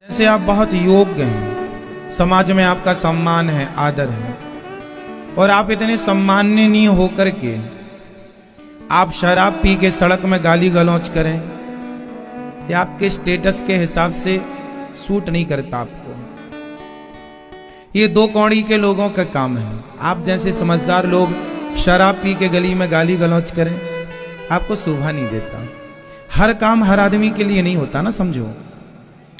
जैसे आप बहुत योग्य हैं, समाज में आपका सम्मान है, आदर है, और आप इतने सम्माननीय होकर के आप शराब पी के सड़क में गाली गलौज करें, ये आपके स्टेटस के हिसाब से सूट नहीं करता आपको। ये दो कौड़ी के लोगों का काम है। आप जैसे समझदार लोग शराब पी के गली में गाली गलौज करें, आपको शोभा नहीं देता। हर काम हर आदमी के लिए नहीं होता ना, समझो।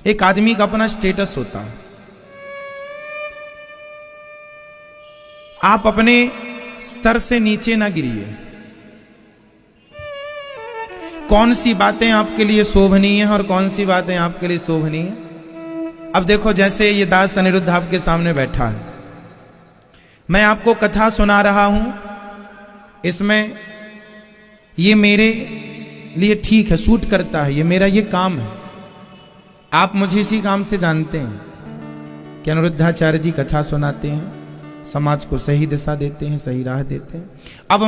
एक आदमी का अपना स्टेटस होता है। आप अपने स्तर से नीचे ना गिरिए। कौन सी बातें आपके लिए शोभनीय है और कौन सी बातें आपके लिए शोभनीय है। अब देखो, जैसे ये दास अनिरुद्ध आपके सामने बैठा है, मैं आपको कथा सुना रहा हूं, इसमें ये मेरे लिए ठीक है, सूट करता है, ये मेरा ये काम है। आप मुझे इसी काम से जानते हैं कि अनिरुद्धाचार्य जी कथा सुनाते हैं, समाज को सही दिशा देते हैं, सही राह देते हैं। अब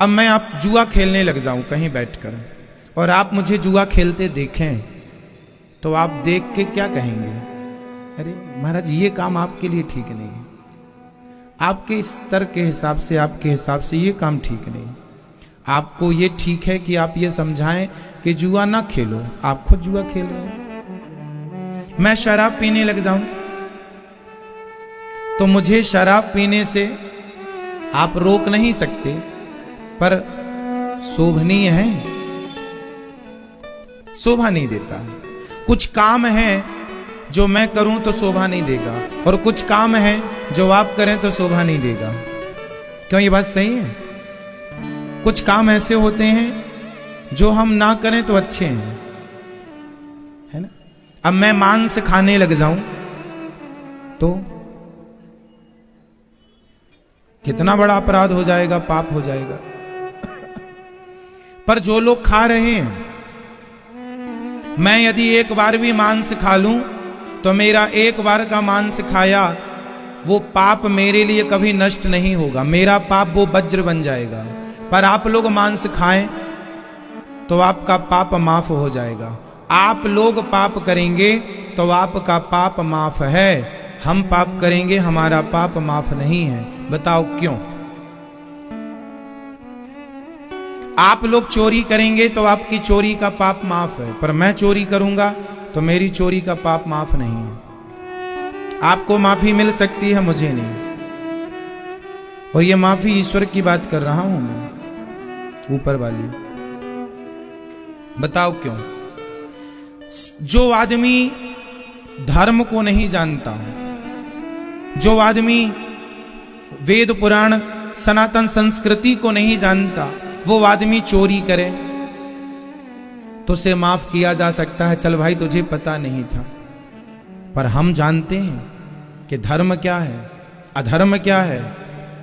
मैं आप जुआ खेलने लग जाऊं कहीं बैठकर, और आप मुझे जुआ खेलते देखें, तो आप देख के क्या कहेंगे? अरे महाराज, ये काम आपके लिए ठीक नहीं है, आपके स्तर के हिसाब से, आपके हिसाब से ये काम ठीक नहीं। आपको ये ठीक है कि आप ये समझाएं कि जुआ ना खेलो, आप खुद जुआ खेल रहे हैं। मैं शराब पीने लग जाऊं तो मुझे शराब पीने से आप रोक नहीं सकते, पर शोभनीय है, शोभा नहीं देता। कुछ काम है जो मैं करूं तो शोभा नहीं देगा, और कुछ काम है जो आप करें तो शोभा नहीं देगा। क्यों ये बात सही है? कुछ काम ऐसे होते हैं जो हम ना करें तो अच्छे हैं, है ना। अब मैं मांस खाने लग जाऊं तो कितना बड़ा अपराध हो जाएगा, पाप हो जाएगा। पर जो लोग खा रहे हैं, मैं यदि एक बार भी मांस खा लूं तो मेरा एक बार का मांस खाया वो पाप मेरे लिए कभी नष्ट नहीं होगा, मेरा पाप वो वज्र बन जाएगा। पर आप लोग मांस खाएं तो आपका पाप माफ हो जाएगा। आप लोग पाप करेंगे तो आपका पाप माफ है, हम पाप करेंगे हमारा पाप माफ नहीं है। बताओ क्यों? आप लोग चोरी करेंगे तो आपकी चोरी का पाप माफ है, पर मैं चोरी करूंगा तो मेरी चोरी का पाप माफ नहीं है। आपको माफी मिल सकती है, मुझे नहीं। और ये माफी ईश्वर की बात कर रहा हूं मैं, ऊपर वाली। बताओ क्यों? जो आदमी धर्म को नहीं जानता, जो आदमी वेद पुराण सनातन संस्कृति को नहीं जानता, वो आदमी चोरी करे तो उसे माफ किया जा सकता है, चल भाई तुझे पता नहीं था। पर हम जानते हैं कि धर्म क्या है, अधर्म क्या है,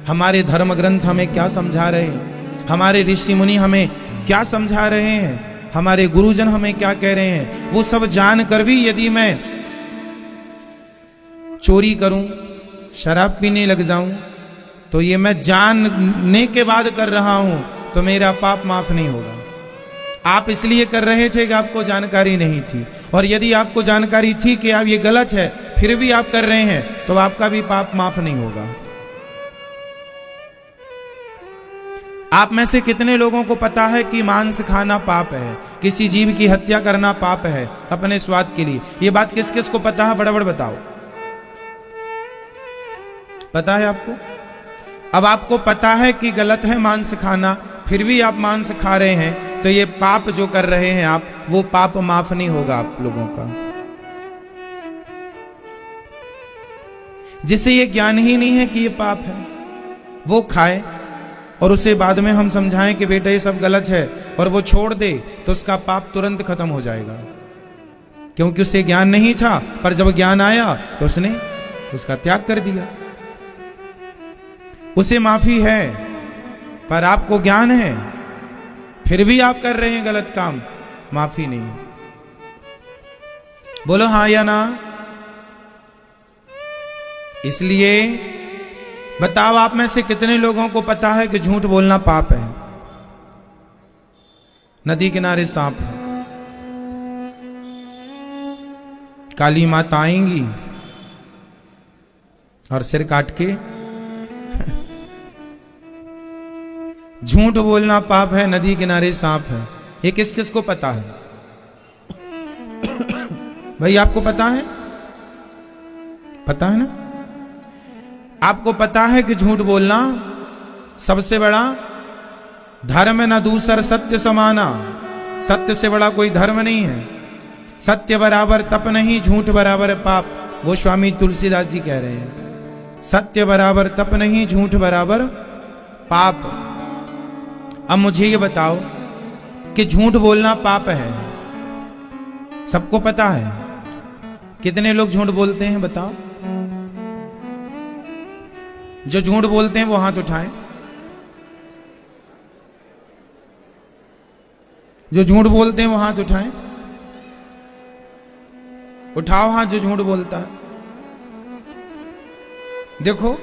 हमारे धर्म ग्रंथ हमें क्या समझा रहे हैं, हमारे ऋषि मुनि हमें क्या समझा रहे हैं, हमारे गुरुजन हमें क्या कह रहे हैं। वो सब जानकर भी यदि मैं चोरी करूं, शराब पीने लग जाऊं, तो ये मैं जानने के बाद कर रहा हूं तो मेरा पाप माफ नहीं होगा। आप इसलिए कर रहे थे कि आपको जानकारी नहीं थी, और यदि आपको जानकारी थी कि आप ये गलत है फिर भी आप कर रहे हैं तो आपका भी पाप माफ नहीं होगा। आप में से कितने लोगों को पता है कि मांस खाना पाप है, किसी जीव की हत्या करना पाप है अपने स्वाद के लिए? ये बात किस किस को पता है? बड़बड़ बताओ। पता है आपको? अब आपको पता है कि गलत है मांस खाना, फिर भी आप मांस खा रहे हैं, तो ये पाप जो कर रहे हैं आप, वो पाप माफ नहीं होगा आप लोगों का। जिसे ये ज्ञान ही नहीं है कि ये पाप है, वो खाए और उसे बाद में हम समझाएं कि बेटा ये सब गलत है, और वो छोड़ दे, तो उसका पाप तुरंत खत्म हो जाएगा, क्योंकि उसे ज्ञान नहीं था। पर जब ज्ञान आया तो उसने उसका त्याग कर दिया। उसे माफी है, पर आपको ज्ञान है फिर भी आप कर रहे हैं गलत काम, माफी नहीं। बोलो हाँ या ना? इसलिए बताओ, आप में से कितने लोगों को पता है कि झूठ बोलना पाप है? नदी किनारे सांप है, काली माता आएंगी और सिर काट के झूठ बोलना पाप है, नदी किनारे सांप है। ये किस किस को पता है भाई? आपको पता है? पता है ना? आपको पता है कि झूठ बोलना सबसे बड़ा धर्म न दूसर सत्य समाना। सत्य से बड़ा कोई धर्म नहीं है। सत्य बराबर तप नहीं, झूठ बराबर पाप। वो स्वामी तुलसीदास जी कह रहे हैं, सत्य बराबर तप नहीं, झूठ बराबर पाप। अब मुझे ये बताओ कि झूठ बोलना पाप है, सबको पता है। कितने लोग झूठ बोलते हैं बताओ? जो झूठ बोलते हैं वो हाथ उठाएं। जो झूठ बोलते हैं वो हाथ उठाएं। उठाओ हाथ जो झूठ बोलता है। देखो,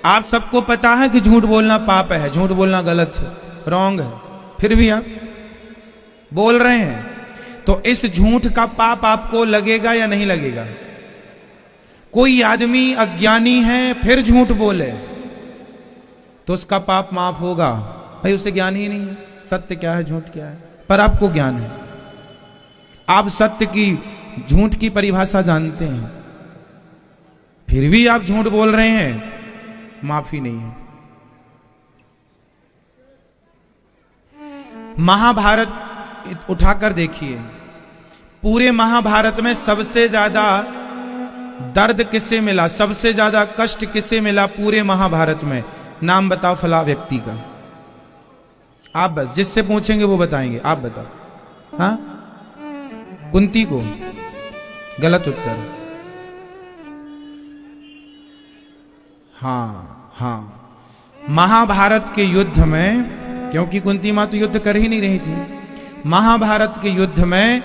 आप सबको पता है कि झूठ बोलना पाप है, झूठ बोलना गलत है, रॉन्ग है, फिर भी आप बोल रहे हैं। तो इस झूठ का पाप आपको लगेगा या नहीं लगेगा? कोई आदमी अज्ञानी है फिर झूठ बोले तो उसका पाप माफ होगा? भाई उसे ज्ञान ही नहीं है, सत्य क्या है झूठ क्या है। पर आपको ज्ञान है, आप सत्य की झूठ की परिभाषा जानते हैं, फिर भी आप झूठ बोल रहे हैं, माफी नहीं है। महाभारत उठाकर देखिए, पूरे महाभारत में सबसे ज्यादा दर्द किससे मिला, सबसे ज्यादा कष्ट किससे मिला पूरे महाभारत में? नाम बताओ फला व्यक्ति का। आप बस जिससे पूछेंगे वो बताएंगे, आप बताओ। हाँ, कुंती को। गलत उत्तर। हाँ, महाभारत के युद्ध में, क्योंकि कुंती मां तो युद्ध कर ही नहीं रही थी, महाभारत के युद्ध में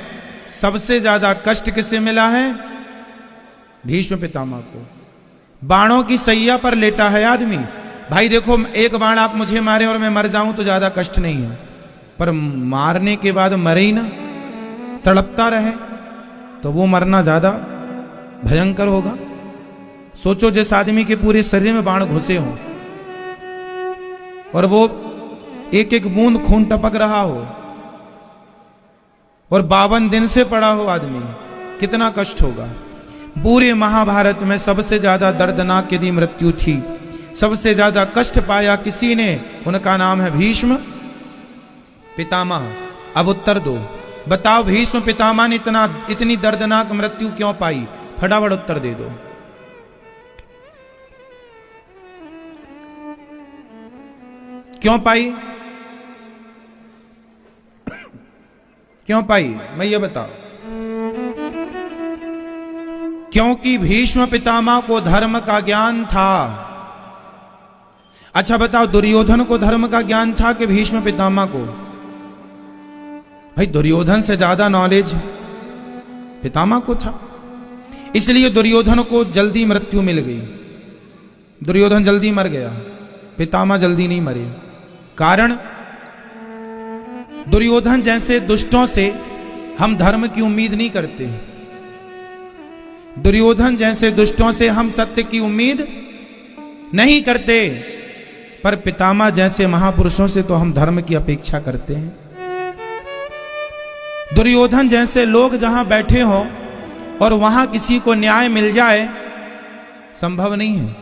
सबसे ज्यादा कष्ट किससे मिला है? भीष्म पितामह को। बाणों की सैया पर लेटा है आदमी। भाई देखो, एक बाण आप मुझे मारे और मैं मर जाऊं तो ज्यादा कष्ट नहीं है, पर मारने के बाद मरे ही ना, तड़पता रहे तो वो मरना ज्यादा भयंकर होगा। सोचो, जिस आदमी के पूरे शरीर में बाण घुसे हों और वो एक एक बूंद खून टपक रहा हो और 52 दिन से पड़ा हो आदमी, कितना कष्ट होगा। पूरे महाभारत में सबसे ज्यादा दर्दनाक यदि मृत्यु थी, सबसे ज्यादा कष्ट पाया किसी ने, उनका नाम है भीष्म पितामह। अब उत्तर दो, बताओ भीष्म पितामह ने इतनी दर्दनाक मृत्यु क्यों पाई? फटाफट उत्तर दे दो। क्यों पाई? क्यों पाई? मैं ये बताओ। क्योंकि भीष्म पितामह को धर्म का ज्ञान था। अच्छा बताओ, दुर्योधन को धर्म का ज्ञान था कि भीष्म पितामह को? भाई दुर्योधन से ज्यादा नॉलेज पितामह को था, इसलिए दुर्योधन को जल्दी मृत्यु मिल गई। दुर्योधन जल्दी मर गया, पितामह जल्दी नहीं मरे। कारण, दुर्योधन जैसे दुष्टों से हम धर्म की उम्मीद नहीं करते। दुर्योधन जैसे दुष्टों से हम सत्य की उम्मीद नहीं करते, पर पितामह जैसे महापुरुषों से तो हम धर्म की अपेक्षा करते हैं। दुर्योधन जैसे लोग जहां बैठे हों और वहां किसी को न्याय मिल जाए, संभव नहीं है।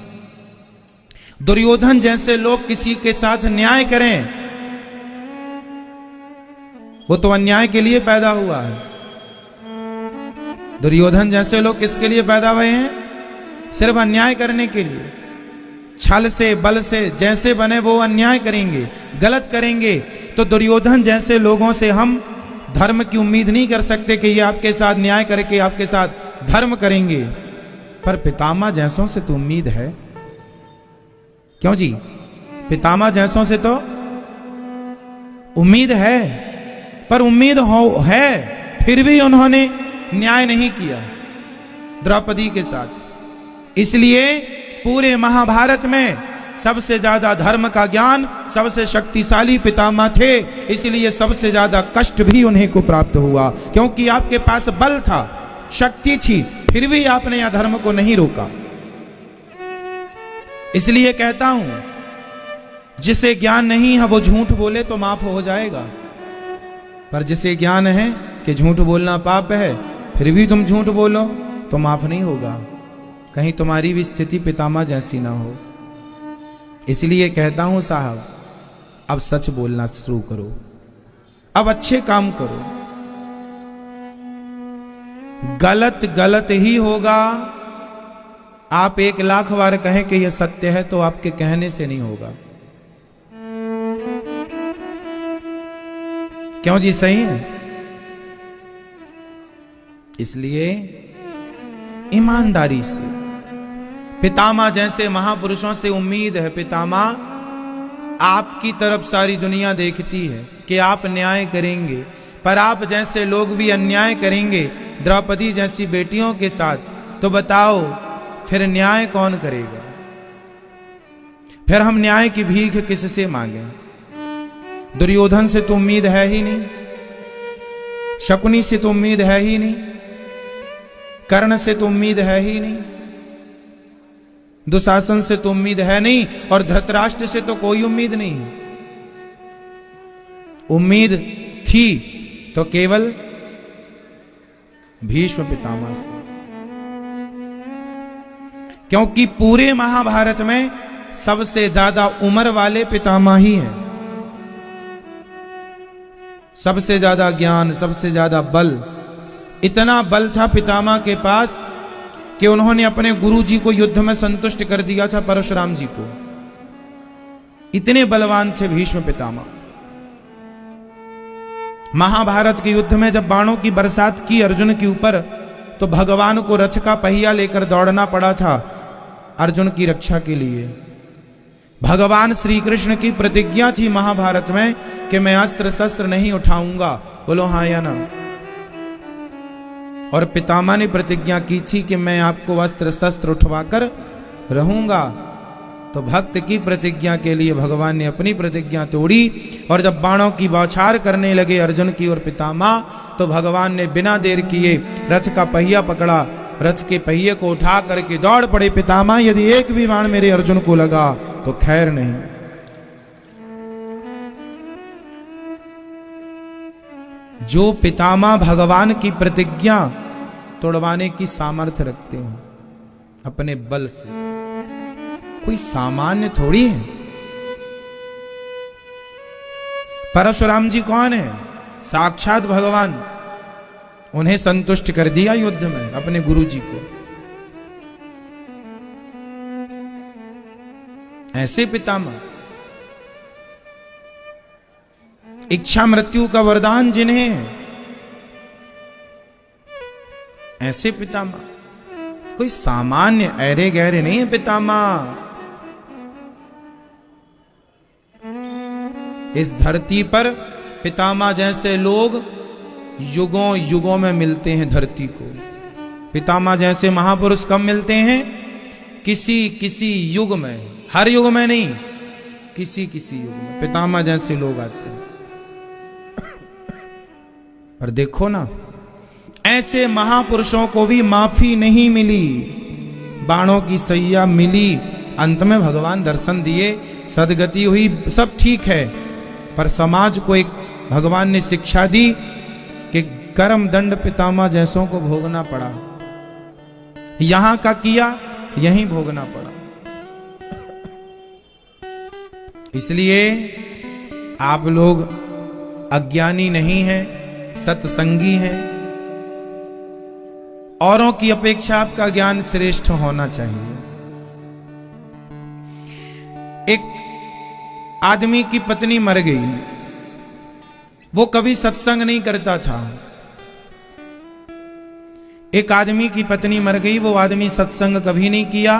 दुर्योधन जैसे लोग किसी के साथ न्याय करें, वो तो अन्याय के लिए पैदा हुआ है। दुर्योधन जैसे लोग किसके लिए पैदा हुए हैं? सिर्फ अन्याय करने के लिए। छल से, बल से जैसे बने वो अन्याय करेंगे, गलत करेंगे। तो दुर्योधन जैसे लोगों से हम धर्म की उम्मीद नहीं कर सकते कि ये आपके साथ न्याय करके आपके साथ धर्म करेंगे। पर पितामह जैसों से तो उम्मीद है। क्यों जी? पितामह जैसों से तो उम्मीद है, पर उम्मीद है फिर भी उन्होंने न्याय नहीं किया द्रौपदी के साथ। इसलिए पूरे महाभारत में सबसे ज्यादा धर्म का ज्ञान सबसे शक्तिशाली पितामह थे, इसलिए सबसे ज्यादा कष्ट भी उन्हें को प्राप्त हुआ। क्योंकि आपके पास बल था, शक्ति थी, फिर भी आपने अधर्म को नहीं रोका। इसलिए कहता हूं, जिसे ज्ञान नहीं है वो झूठ बोले तो माफ हो जाएगा, पर जिसे ज्ञान है कि झूठ बोलना पाप है, फिर भी तुम झूठ बोलो तो माफ नहीं होगा। कहीं तुम्हारी भी स्थिति पितामह जैसी ना हो। इसलिए कहता हूं साहब, अब सच बोलना शुरू करो, अब अच्छे काम करो। गलत गलत ही होगा। आप 1,00,000 बार कहें कि यह सत्य है तो आपके कहने से नहीं होगा। क्यों जी, सही है। इसलिए ईमानदारी से, पितामह जैसे महापुरुषों से उम्मीद है। पितामह आपकी तरफ सारी दुनिया देखती है कि आप न्याय करेंगे, पर आप जैसे लोग भी अन्याय करेंगे द्रौपदी जैसी बेटियों के साथ, तो बताओ फिर न्याय कौन करेगा? फिर हम न्याय की भीख किससे मांगे? दुर्योधन से तो उम्मीद है ही नहीं, शकुनी से तो उम्मीद है ही नहीं, कर्ण से तो उम्मीद है ही नहीं, दुशासन से तो उम्मीद है नहीं, और धृतराष्ट्र से तो कोई उम्मीद नहीं। उम्मीद थी तो केवल भीष्म पितामह से, क्योंकि पूरे महाभारत में सबसे ज्यादा उम्र वाले पितामह ही हैं। सबसे ज्यादा ज्ञान, सबसे ज्यादा बल, इतना बल था पितामह के पास कि उन्होंने अपने गुरु जी को युद्ध में संतुष्ट कर दिया था, परशुराम जी को। इतने बलवान थे भीष्म पितामह। महाभारत के युद्ध में जब बाणों की बरसात की अर्जुन के ऊपर, तो भगवान को रथ का पहिया लेकर दौड़ना पड़ा था अर्जुन की रक्षा के लिए। भगवान श्री कृष्ण की प्रतिज्ञा थी महाभारत में कि मैं अस्त्र शस्त्र नहीं उठाऊंगा। बोलो हाँ या ना? और पितामह ने प्रतिज्ञा की थी कि मैं आपको अस्त्र शस्त्र उठवाकर रहूंगा। तो भक्त की प्रतिज्ञा के लिए भगवान ने अपनी प्रतिज्ञा तोड़ी, और जब बाणों की बौछार करने लगे अर्जुन की और पितामह, तो भगवान ने बिना देर किए रथ का पहिया पकड़ा, रथ के पहिए को उठा करके दौड़ पड़े। पितामह, यदि एक भी बाण मेरे अर्जुन को लगा तो खैर नहीं। जो पितामह भगवान की प्रतिज्ञा तोड़वाने की सामर्थ्य रखते हो अपने बल से, कोई सामान्य थोड़ी है। परशुराम जी कौन है? साक्षात भगवान। उन्हें संतुष्ट कर दिया युद्ध में अपने गुरु जी को। ऐसे पितामह, इच्छा मृत्यु का वरदान जिन्हें है, ऐसे पितामह। कोई सामान्य ऐरे गहरे नहीं है पितामह। इस धरती पर पितामह जैसे लोग युगों युगों में मिलते हैं धरती को। पितामह जैसे महापुरुष कब मिलते हैं? किसी किसी युग में, हर युग में नहीं, किसी किसी युग में पितामह जैसे लोग आते हैं। पर देखो ना, ऐसे महापुरुषों को भी माफी नहीं मिली, बाणों की सैया मिली। अंत में भगवान दर्शन दिए, सदगति हुई, सब ठीक है। पर समाज को एक भगवान ने शिक्षा दी कि कर्म दंड पितामह जैसों को भोगना पड़ा। यहां का किया, यहीं भोगना पड़ा। इसलिए आप लोग अज्ञानी नहीं हैं, सत्संगी हैं। औरों की अपेक्षा आपका ज्ञान श्रेष्ठ होना चाहिए। एक आदमी की पत्नी मर गई, वो कभी सत्संग नहीं करता था। एक आदमी की पत्नी मर गई, वो आदमी सत्संग कभी नहीं किया।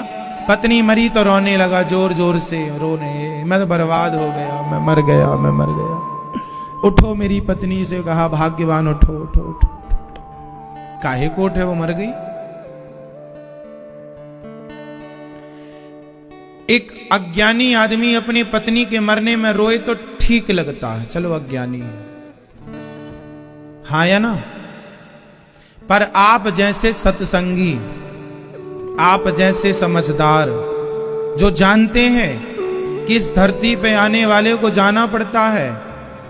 पत्नी मरी तो रोने लगा, जोर जोर से रोने, मैं तो बर्बाद हो गया, मैं मर गया, मैं मर गया। उठो, मेरी पत्नी से कहा, भाग्यवान उठो उठो उठो। काहे को उठे? वो मर गई। एक अज्ञानी आदमी अपनी पत्नी के मरने में रोए तो ठीक लगता है, चलो अज्ञानी, हाँ या ना? पर आप जैसे सत्संगी, आप जैसे समझदार जो जानते हैं कि इस धरती पे आने वाले को जाना पड़ता है,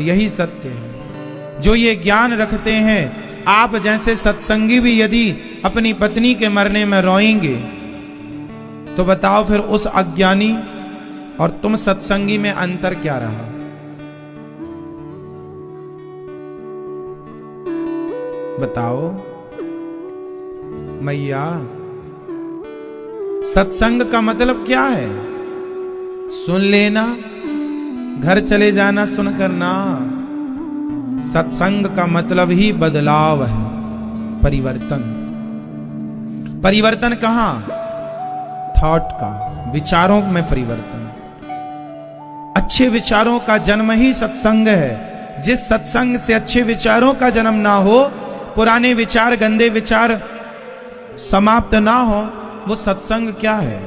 यही सत्य है, जो ये ज्ञान रखते हैं, आप जैसे सत्संगी भी यदि अपनी पत्नी के मरने में रोएंगे तो बताओ फिर उस अज्ञानी और तुम सत्संगी में अंतर क्या रहा? बताओ मैया, सत्संग का मतलब क्या है? सुन लेना, घर चले जाना सुनकर ना। सत्संग का मतलब ही बदलाव है, परिवर्तन। परिवर्तन कहां? थॉट का, विचारों में परिवर्तन। अच्छे विचारों का जन्म ही सत्संग है। जिस सत्संग से अच्छे विचारों का जन्म ना हो, पुराने विचार, गंदे विचार समाप्त ना हो, वो सत्संग क्या है?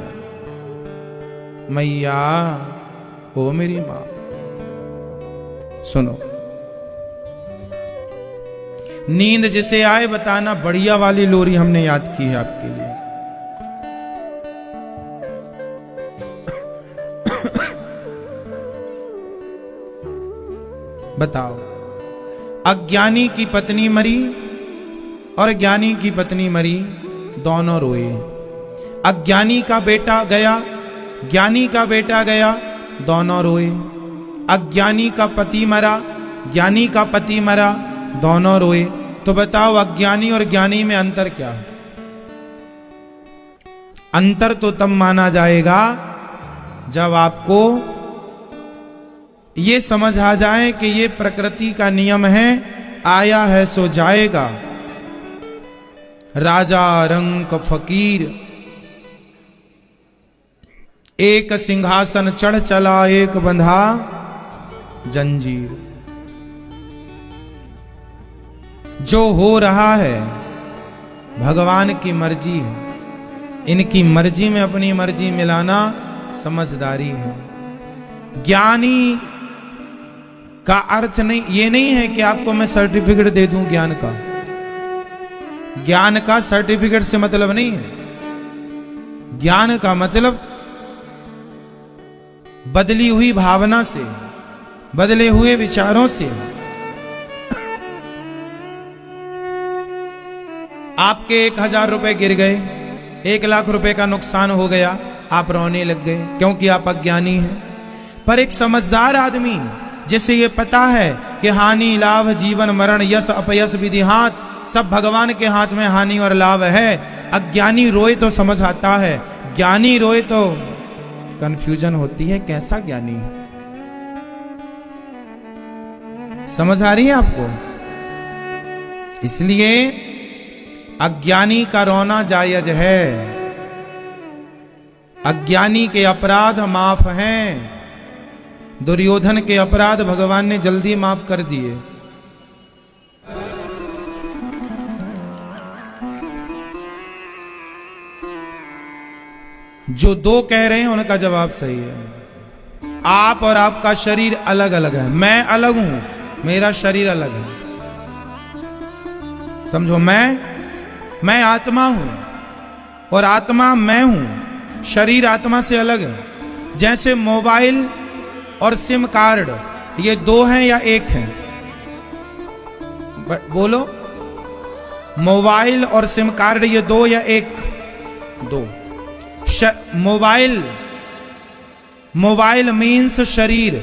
मैया, ओ मेरी मां, सुनो। नींद जिसे आए बताना, बढ़िया वाली लोरी हमने याद की है आपके लिए। बताओ, अज्ञानी की पत्नी मरी और ज्ञानी की पत्नी मरी, दोनों रोए। अज्ञानी का बेटा गया, ज्ञानी का बेटा गया, दोनों रोए। अज्ञानी का पति मरा, ज्ञानी का पति मरा, दोनों रोए। तो बताओ, अज्ञानी और ज्ञानी में अंतर क्या है? अंतर तो तब माना जाएगा जब आपको ये समझ आ जाए कि ये प्रकृति का नियम है, आया है सो जाएगा। राजा रंक फकीर, एक सिंहासन चढ़ चला, एक बंधा जंजीर। जो हो रहा है भगवान की मर्जी है, इनकी मर्जी में अपनी मर्जी मिलाना समझदारी है। ज्ञानी का अर्थ नहीं, ये नहीं है कि आपको मैं सर्टिफिकेट दे दूं ज्ञान का। ज्ञान का सर्टिफिकेट से मतलब नहीं है। ज्ञान का मतलब बदली हुई भावना से, बदले हुए विचारों से। आपके 1000 रुपए गिर गए, 1 लाख रुपए का नुकसान हो गया, आप रोने लग गए क्योंकि आप अज्ञानी हैं। पर एक समझदार आदमी जिसे ये पता है कि हानि लाभ जीवन मरण यश अपयश विधि हाथ, सब भगवान के हाथ में हानि और लाभ है। अज्ञानी रोए तो समझ आता है, ज्ञानी रोए तो कंफ्यूजन होती है। कैसा ज्ञानी? समझ आ रही है आपको? इसलिए अज्ञानी का रोना जायज है। अज्ञानी के अपराध माफ हैं। दुर्योधन के अपराध भगवान ने जल्दी माफ कर दिए। जो दो कह रहे हैं उनका जवाब सही है। आप और आपका शरीर अलग अलग है। मैं अलग हूं, मेरा शरीर अलग है। समझो, मैं आत्मा हूं और आत्मा मैं हूं। शरीर आत्मा से अलग है। जैसे मोबाइल और सिम कार्ड, ये दो हैं या एक हैं? बोलो, मोबाइल और सिम कार्ड ये दो या एक? दो। मोबाइल मीन्स शरीर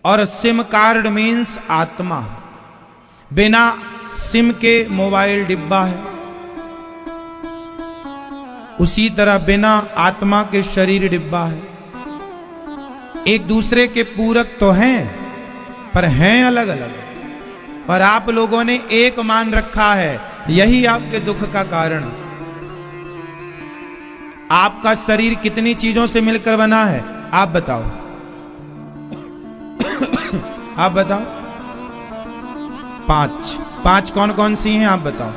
और सिम कार्ड मीन्स आत्मा। बिना सिम के मोबाइल डिब्बा है, उसी तरह बिना आत्मा के शरीर डिब्बा है। एक दूसरे के पूरक तो हैं, पर हैं अलग अलग। और आप लोगों ने एक मान रखा है, यही आपके दुख का कारण। आपका शरीर कितनी चीजों से मिलकर बना है, आप बताओ? आप बताओ। 5 कौन कौन सी हैं, आप बताओ?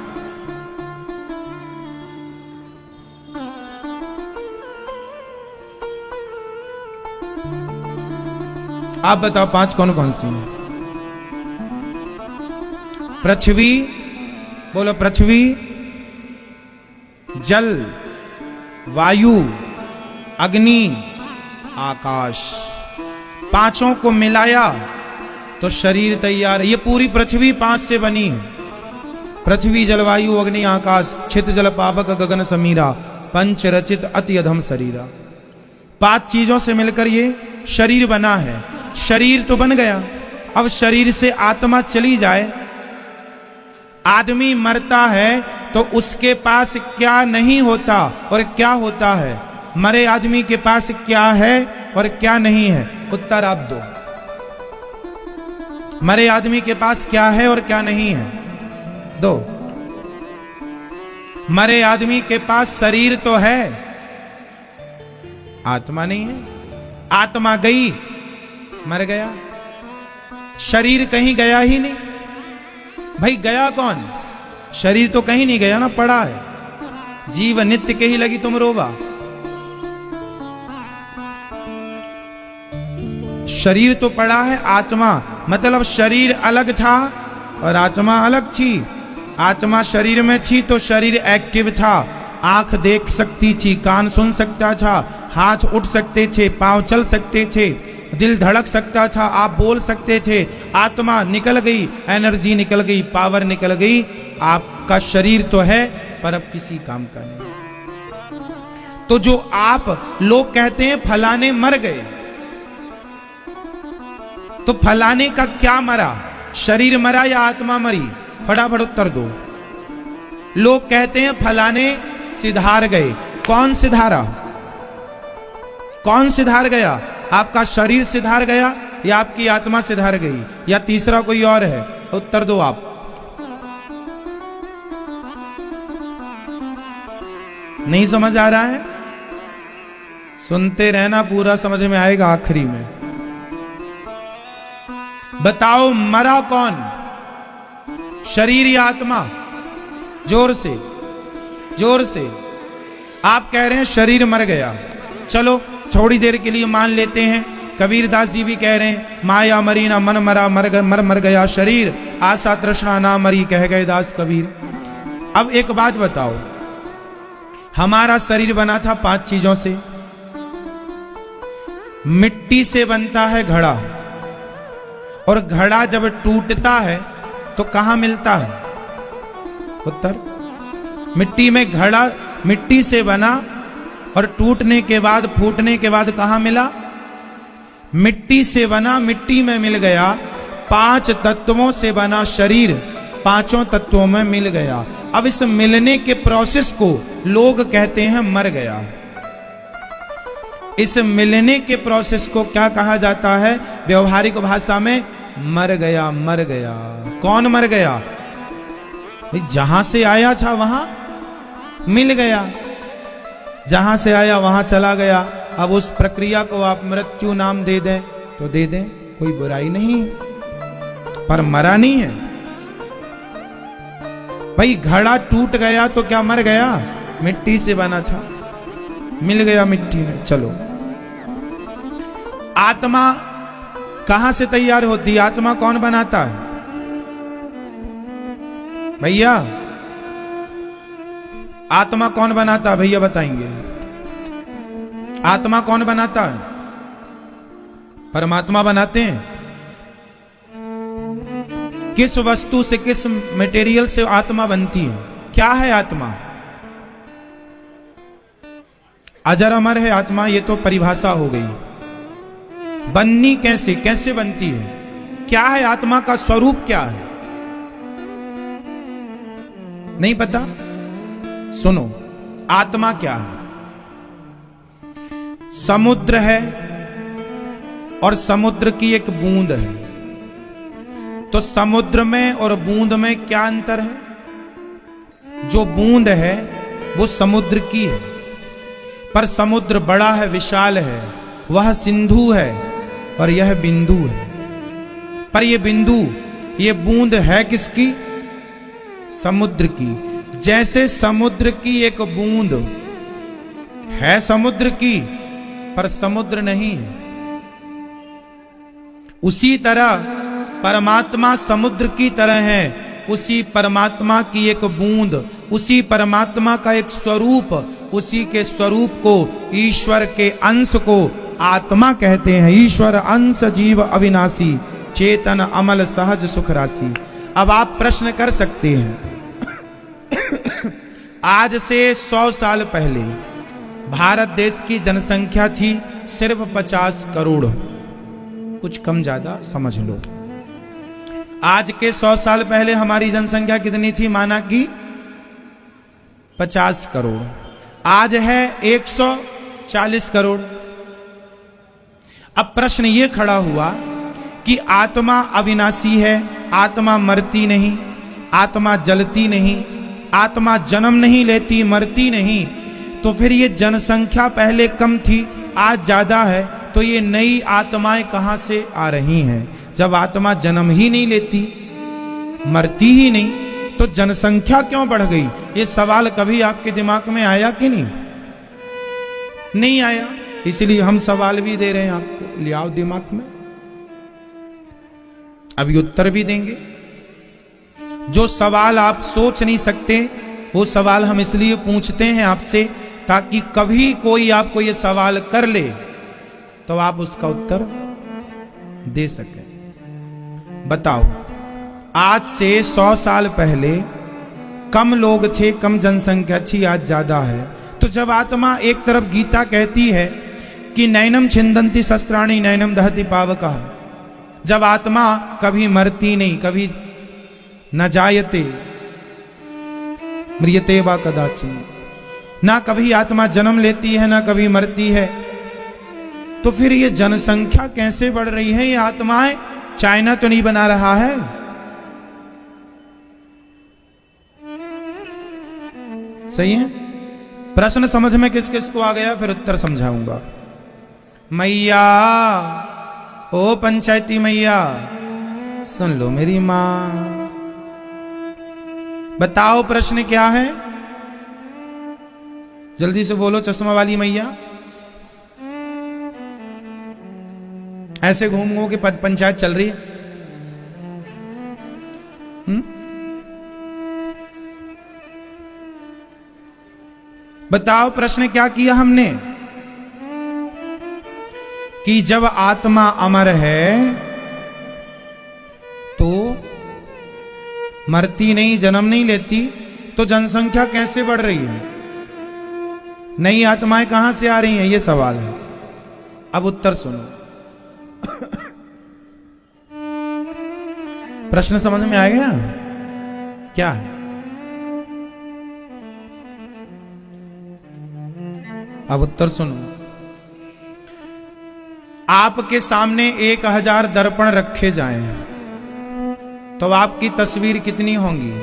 आप बताओ 5 कौन कौन सी हैं? पृथ्वी, बोलो पृथ्वी, जल, वायु, अग्नि, आकाश, पांचों को मिलाया तो शरीर तैयार है। ये पूरी पृथ्वी 5 से बनी है। पृथ्वी, जलवायु, अग्नि, आकाश, छित जल पावक गगन समीरा, पंच रचित अति अधम शरीरा। 5 चीजों से मिलकर ये शरीर बना है। शरीर तो बन गया, अब शरीर से आत्मा चली जाए। आदमी मरता है तो उसके पास क्या नहीं होता और क्या होता है? मरे आदमी के पास क्या है और क्या नहीं है? उत्तर आप दो। मरे आदमी के पास क्या है और क्या नहीं है? दो। मरे आदमी के पास शरीर तो है, आत्मा नहीं है। आत्मा गई, मर गया। शरीर कहीं गया ही नहीं। भाई गया कौन? शरीर तो कहीं नहीं गया ना, पड़ा है। जीव नित्य के ही लगी तुम रोबा। शरीर तो पड़ा है, आत्मा मतलब शरीर अलग था और आत्मा अलग थी। आत्मा शरीर में थी तो शरीर एक्टिव था। आंख देख सकती थी, कान सुन सकता था, हाथ उठ सकते थे, पांव चल सकते थे, दिल धड़क सकता था, आप बोल सकते थे। आत्मा निकल गई, एनर्जी निकल गई, पावर निकल गई। आपका शरीर तो है पर अब किसी काम का नहीं। तो जो आप लोग कहते हैं फलाने मर गए, तो फलाने का क्या मरा? शरीर मरा या आत्मा मरी? फटाफट उत्तर दो। लोग कहते हैं फलाने सिधार गए। कौन सिधारा? कौन सिधार गया? आपका शरीर सिधार गया या आपकी आत्मा सिधार गई या तीसरा कोई और है? उत्तर दो आप। नहीं समझ आ रहा है? सुनते रहना, पूरा समझ में आएगा आखिरी में। बताओ मरा कौन? शरीर या आत्मा? जोर से, जोर से। आप कह रहे हैं शरीर मर गया। चलो थोड़ी देर के लिए मान लेते हैं। कबीर दास जी भी कह रहे हैं माया मरी ना मन मरा, मर गया शरीर, आशा तृष्णा ना मरी, कह गए दास कबीर। अब एक बात बताओ, हमारा शरीर बना था 5 चीजों से। मिट्टी से बनता है घड़ा, और घड़ा जब टूटता है तो कहां मिलता है? उत्तर, मिट्टी में। घड़ा मिट्टी से बना और टूटने के बाद, फूटने के बाद कहां मिला? मिट्टी से बना, मिट्टी में मिल गया। 5 तत्वों से बना शरीर 5 तत्वों में मिल गया। अब इस मिलने के प्रोसेस को लोग कहते हैं मर गया। इस मिलने के प्रोसेस को क्या कहा जाता है व्यवहारिक भाषा में? मर गया, मर गया। कौन मर गया? जहां से आया था वहां मिल गया, जहां से आया वहां चला गया। अब उस प्रक्रिया को आप मृत्यु नाम दे दें तो दे दें, कोई बुराई नहीं है, पर मरा नहीं है। भाई घड़ा टूट गया तो क्या मर गया? मिट्टी से बना था, मिल गया मिट्टी में। चलो, आत्मा कहां से तैयार होती है? आत्मा कौन बनाता है भैया? आत्मा कौन बनाता है भैया, बताएंगे? आत्मा कौन बनाता है? परमात्मा बनाते हैं। किस वस्तु से, किस मटेरियल से आत्मा बनती है? क्या है आत्मा? अजर अमर है आत्मा, ये तो परिभाषा हो गई। बननी कैसे, कैसे बनती है? क्या है आत्मा का स्वरूप? क्या है? नहीं पता? सुनो, आत्मा क्या है? समुद्र है और समुद्र की एक बूंद है। तो समुद्र में और बूंद में क्या अंतर है? जो बूंद है वो समुद्र की है, पर समुद्र बड़ा है, विशाल है, वह सिंधु है और यह बिंदु है। पर यह बिंदु, ये बूंद है किसकी? समुद्र की। जैसे समुद्र की एक बूंद है समुद्र की, पर समुद्र नहीं है, उसी तरह परमात्मा समुद्र की तरह है, उसी परमात्मा की एक बूंद, उसी परमात्मा का एक स्वरूप, उसी के स्वरूप को, ईश्वर के अंश को आत्मा कहते हैं। ईश्वर अंश जीव अविनाशी, चेतन अमल सहज सुख राशि। अब आप प्रश्न कर सकते हैं, आज से 100 साल पहले भारत देश की जनसंख्या थी सिर्फ 50 करोड़, कुछ कम ज्यादा समझ लो। आज के 100 साल पहले हमारी जनसंख्या कितनी थी? माना कि 50 करोड़। आज है 140 करोड़। अब प्रश्न ये खड़ा हुआ कि आत्मा अविनाशी है, आत्मा मरती नहीं, आत्मा जलती नहीं, आत्मा जन्म नहीं लेती, मरती नहीं, तो फिर ये जनसंख्या पहले कम थी आज ज्यादा है, तो ये नई आत्माएं कहां से आ रही हैं? जब आत्मा जन्म ही नहीं लेती, मरती ही नहीं, तो जनसंख्या क्यों बढ़ गई? ये सवाल कभी आपके दिमाग में आया कि नहीं? नहीं आया, इसलिए हम सवाल भी दे रहे हैं आपको, ले आओ दिमाग में, अभी उत्तर भी देंगे। जो सवाल आप सोच नहीं सकते, वो सवाल हम इसलिए पूछते हैं आपसे ताकि कभी कोई आपको ये सवाल कर ले तो आप उसका उत्तर दे सकें। बताओ, आज से 100 साल पहले कम लोग थे, कम जनसंख्या थी, आज ज्यादा है। तो जब आत्मा, एक तरफ गीता कहती है कि नैनम छिंदंती शस्त्राणि नैनम दहति पावकः, जब आत्मा कभी मरती नहीं, कभी न जायते म्रियते वा कदाचिन, ना कभी आत्मा जन्म लेती है ना कभी मरती है, तो फिर ये जनसंख्या कैसे बढ़ रही है? ये आत्माएं चाइना तो नहीं बना रहा है? सही है? प्रश्न समझ में किस किस को आ गया? फिर उत्तर समझाऊंगा। मैया, ओ पंचायती मैया, सुन लो मेरी मां, बताओ प्रश्न क्या है? जल्दी से बोलो चश्मा वाली मैया। ऐसे घूम घूम के पंचायत चल रही है। बताओ प्रश्न क्या किया हमने? कि जब आत्मा अमर है तो मरती नहीं, जन्म नहीं लेती, तो जनसंख्या कैसे बढ़ रही है? नई आत्माएं कहां से आ रही हैं? ये सवाल है। अब उत्तर सुनो। प्रश्न समझ में आ गया? क्या है? अब उत्तर सुनो। आपके सामने 1000 दर्पण रखे जाएं तो आपकी तस्वीर कितनी होंगी?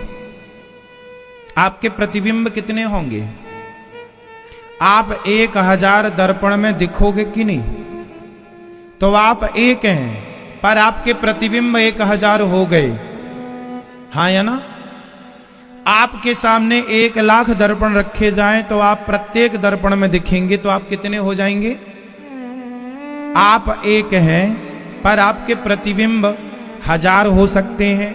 आपके प्रतिबिंब कितने होंगे? आप 1000 दर्पण में दिखोगे कि नहीं? तो आप एक हैं, पर आपके प्रतिबिंब 1000 हो गए, हाँ या ना? आपके सामने 1,00,000 दर्पण रखे जाएं तो आप प्रत्येक दर्पण में दिखेंगे, तो आप कितने हो जाएंगे? आप एक हैं, पर आपके प्रतिबिंब 1000 हो सकते हैं,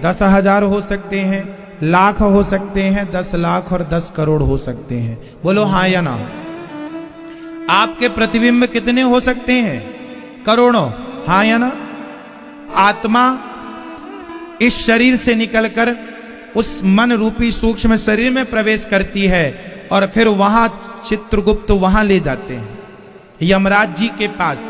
10,000 हो सकते हैं, लाख हो सकते हैं, 10 लाख और 10 करोड़ हो सकते हैं। बोलो हाँ या ना? आपके प्रतिबिंब कितने हो सकते हैं? करोड़ों, हाँ या ना? आत्मा इस शरीर से निकलकर उस मन रूपी सूक्ष्म शरीर में प्रवेश करती है और फिर वहां चित्रगुप्त वहां ले जाते हैं यमराज जी के पास।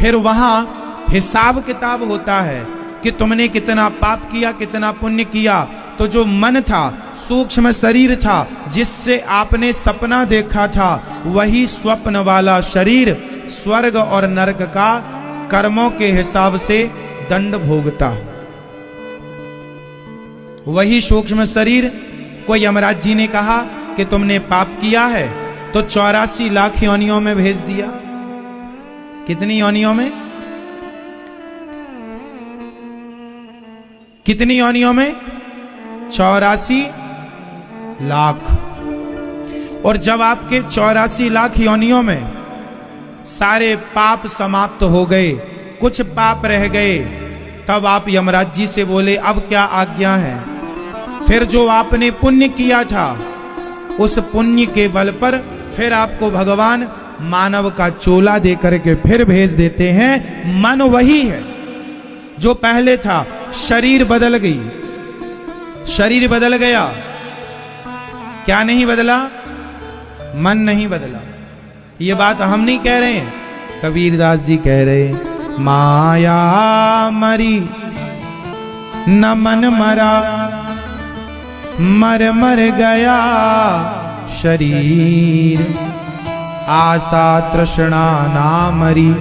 फिर वहां हिसाब किताब होता है कि तुमने कितना पाप किया, कितना पुण्य किया। तो जो मन था, सूक्ष्म शरीर था, जिससे आपने सपना देखा था, वही स्वप्न वाला शरीर स्वर्ग और नरक का कर्मों के हिसाब से दंड भोगता। वही सूक्ष्म शरीर को यमराज जी ने कहा कि तुमने पाप किया है, तो 84 लाख योनियों में भेज दिया। कितनी योनियों में? कितनी योनियों में? 84 लाख। और जब आपके 84 लाख योनियों में सारे पाप समाप्त हो गए, कुछ पाप रह गए, तब आप यमराज जी से बोले अब क्या आज्ञा है? फिर जो आपने पुण्य किया था उस पुण्य के बल पर फिर आपको भगवान मानव का चोला दे करके फिर भेज देते हैं। मन वही है जो पहले था, शरीर बदल गई, शरीर बदल गया, क्या नहीं बदला? मन नहीं बदला। ये बात हम नहीं कह रहे हैं, कबीरदास जी कह रहे हैं। माया मरी न मन मरा, मर मर गया शरीर, आशा तृष्णा ना मरी,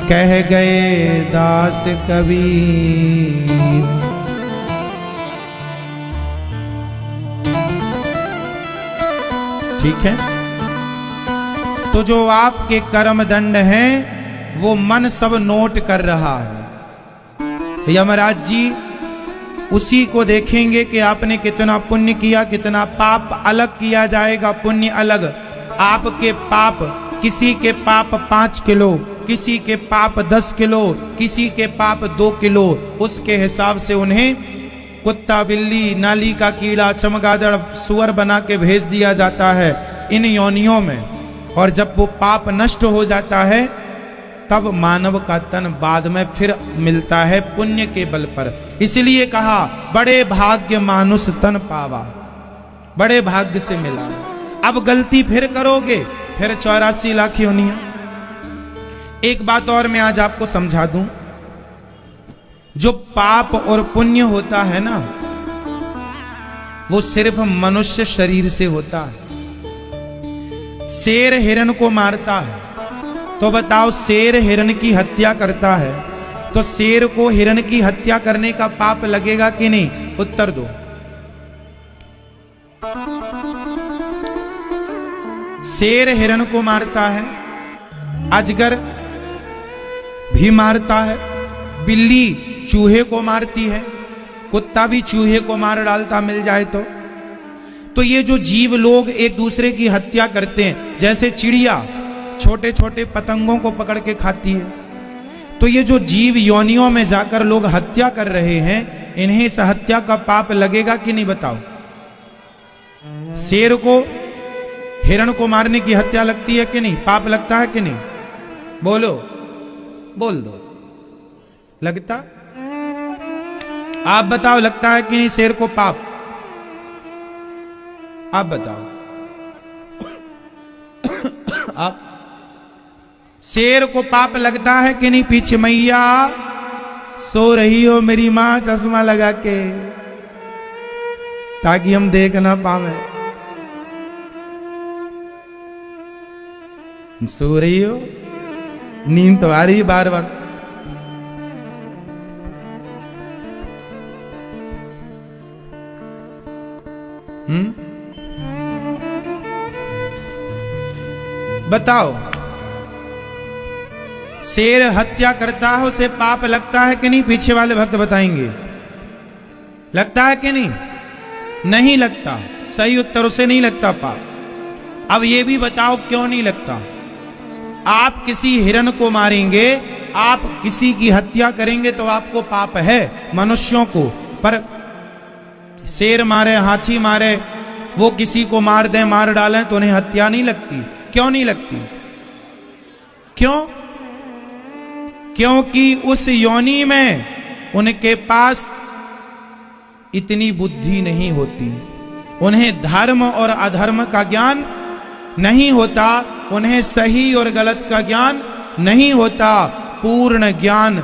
कह गए दास कबीर। ठीक है, तो जो आपके कर्म दंड हैं वो मन सब नोट कर रहा है। यमराज जी उसी को देखेंगे कि आपने कितना पुण्य किया, कितना पाप अलग किया जाएगा, पुण्य अलग। आपके पाप, किसी के पाप 5 किलो, किसी के पाप 10 किलो, किसी के पाप 2 किलो, उसके हिसाब से उन्हें कुत्ता, बिल्ली, नाली का कीड़ा, चमगादड़, सुअर बना के भेज दिया जाता है इन योनियों में। और जब वो पाप नष्ट हो जाता है तब मानव का तन बाद में फिर मिलता है पुण्य के बल पर। इसलिए कहा बड़े भाग्य मानुष तन पावा, बड़े भाग्य से मिला। अब गलती फिर करोगे फिर 84 लाख योनियां। एक बात और मैं आज आपको समझा दूं, जो पाप और पुण्य होता है ना वो सिर्फ मनुष्य शरीर से होता है। शेर हिरण को मारता है तो बताओ, शेर हिरण की हत्या करता है तो शेर को हिरण की हत्या करने का पाप लगेगा कि नहीं? उत्तर दो। शेर हिरण को मारता है, अजगर भी मारता है, बिल्ली चूहे को मारती है, कुत्ता भी चूहे को मार डालता मिल जाए तो ये जो जीव लोग एक दूसरे की हत्या करते हैं, जैसे चिड़िया छोटे छोटे पतंगों को पकड़ के खाती है, तो ये जो जीव योनियों में जाकर लोग हत्या कर रहे हैं, इन्हें इस हत्या का पाप लगेगा कि नहीं बताओ? शेर को हिरण को मारने की हत्या लगती है कि नहीं? पाप लगता है कि नहीं? बोलो, बोल दो। लगता? आप बताओ, लगता है कि नहीं शेर को पाप? आप बताओ। आप, शेर को पाप लगता है कि नहीं? पीछे मैया सो रही हो मेरी मां चश्मा लगा के, ताकि हम देख ना पावे। सो रही हो, नींद तो आ रही बार बार। बताओ, शेर हत्या करता है उसे पाप लगता है कि नहीं? पीछे वाले भक्त बताएंगे। लगता है कि नहीं? नहीं लगता। सही उत्तर उसे नहीं लगता पाप। अब ये भी बताओ क्यों नहीं लगता? आप किसी हिरण को मारेंगे, आप किसी की हत्या करेंगे तो आपको पाप है मनुष्यों को, पर शेर मारे, हाथी मारे, वो किसी को मार दें, मार डालें तो उन्हें हत्या नहीं लगती। क्यों नहीं लगती? क्यों? क्योंकि उस योनि में उनके पास इतनी बुद्धि नहीं होती, उन्हें धर्म और अधर्म का ज्ञान नहीं होता, उन्हें सही और गलत का ज्ञान नहीं होता। पूर्ण ज्ञान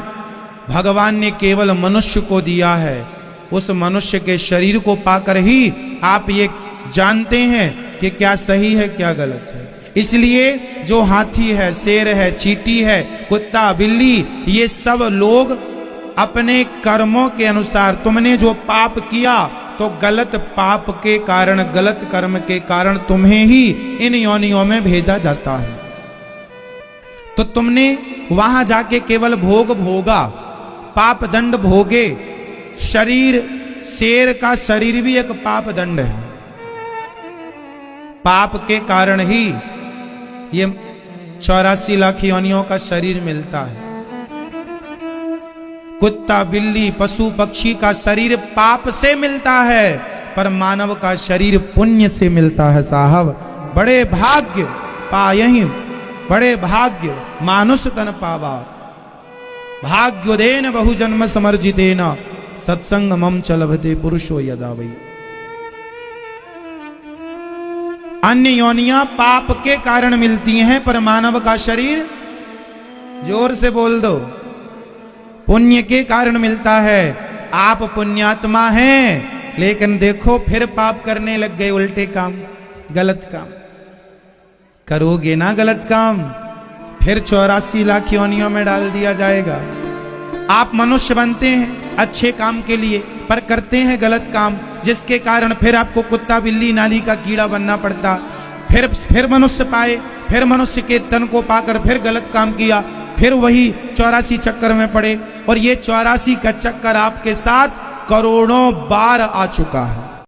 भगवान ने केवल मनुष्य को दिया है। उस मनुष्य के शरीर को पाकर ही आप ये जानते हैं कि क्या सही है क्या गलत है। इसलिए जो हाथी है, शेर है, चींटी है, कुत्ता, बिल्ली, ये सब लोग अपने कर्मों के अनुसार, तुमने जो पाप किया तो गलत पाप के कारण, गलत कर्म के कारण तुम्हें ही इन योनियों में भेजा जाता है। तो तुमने वहां जाके केवल भोग भोगा, पाप दंड भोगे। शरीर, शेर का शरीर भी एक पाप दंड है। पाप के कारण ही ये 84 लाख योनियों का शरीर मिलता है। कुत्ता बिल्ली पशु पक्षी का शरीर पाप से मिलता है, पर मानव का शरीर पुण्य से मिलता है साहब। बड़े भाग्य पायहि, बड़े भाग्य मानुष तन पावा, भाग्योदेन बहुजन्म समर्जितेन सत्संग मम चलभते पुरुषो यदा वै। अन्य योनियां पाप के कारण मिलती हैं, पर मानव का शरीर, जोर से बोल दो, पुण्य के कारण मिलता है। आप पुण्यात्मा हैं, लेकिन देखो फिर पाप करने लग गए, उल्टे काम, गलत काम करोगे ना, गलत काम फिर 84 लाख योनियों में डाल दिया जाएगा। आप मनुष्य बनते हैं अच्छे काम के लिए, पर करते हैं गलत काम, जिसके कारण फिर आपको कुत्ता बिल्ली नाली का कीड़ा बनना पड़ता। फिर मनुष्य पाए, फिर मनुष्य के तन को पाकर फिर गलत काम किया, फिर वही 84 चक्कर में पड़े। और ये 84 का चक्कर आपके साथ करोड़ों बार आ चुका है।